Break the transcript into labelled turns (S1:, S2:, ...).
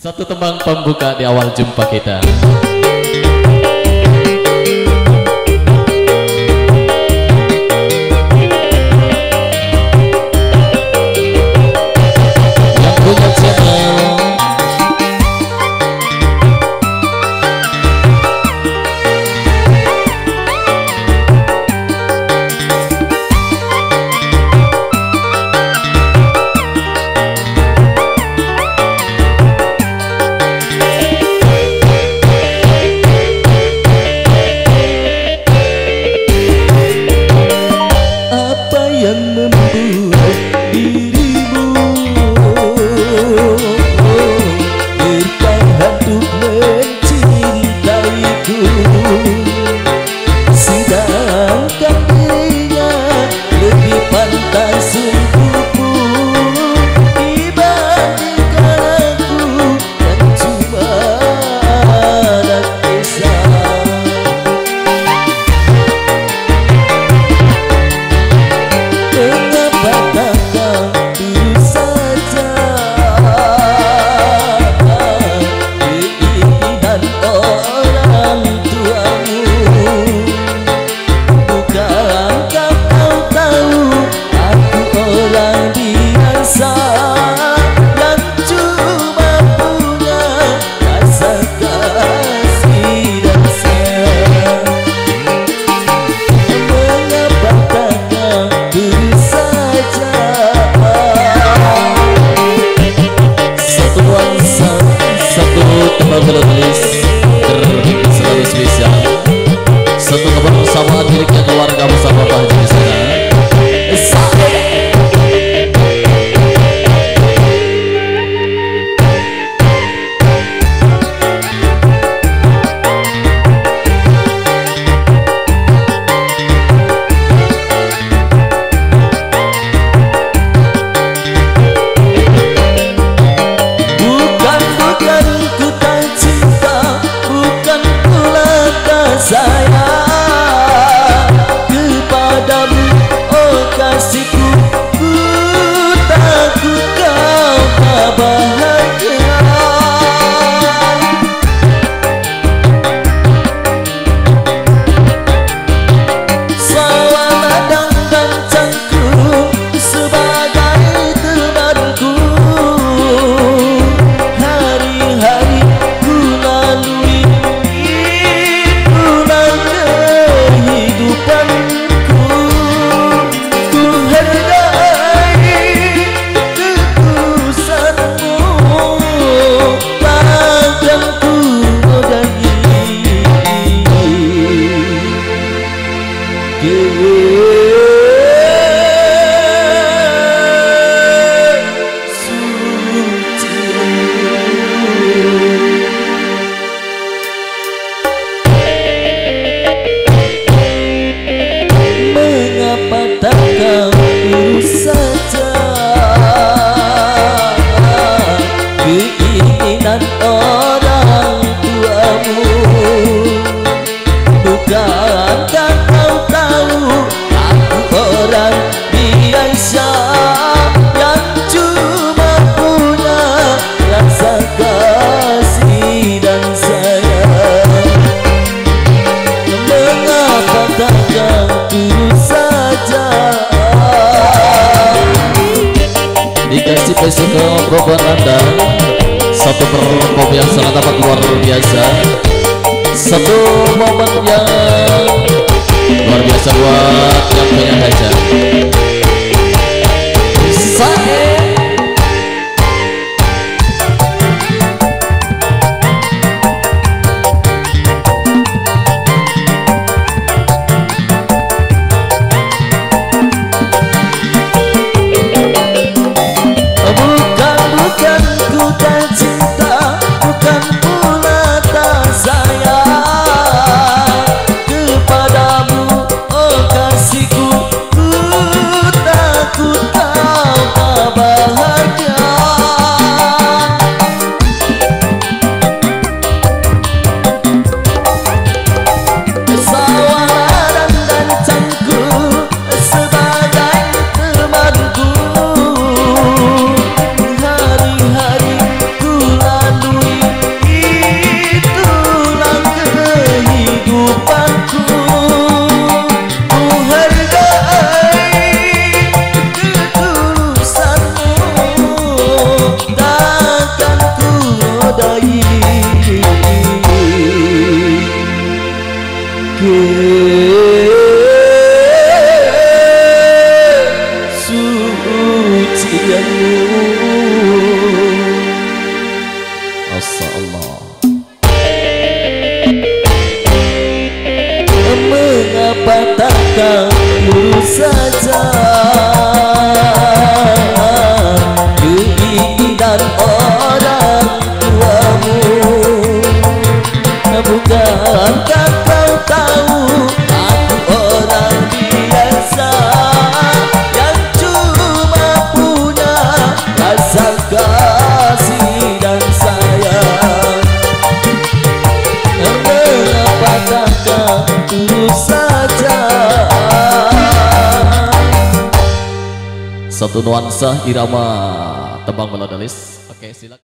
S1: Satu tembang pembuka di awal jumpa kita. Yang punya channel tulis selalu spesial. Satu kebersamaan miliknya keluarga bersama Pak Haji di sana. Dikasih besok ke program Anda satu perform yang sangat amat luar biasa, satu momen yang luar biasa buat yang punya hajat.
S2: Ku tak
S1: kamu saja keinginan orang tuamu. Bukankah kau tahu aku orang biasa yang cuma punya rasa kasih dan sayang? Mengapakah kau tulus saja? Satu nuansa irama tembang melodalis. Oke, silakan.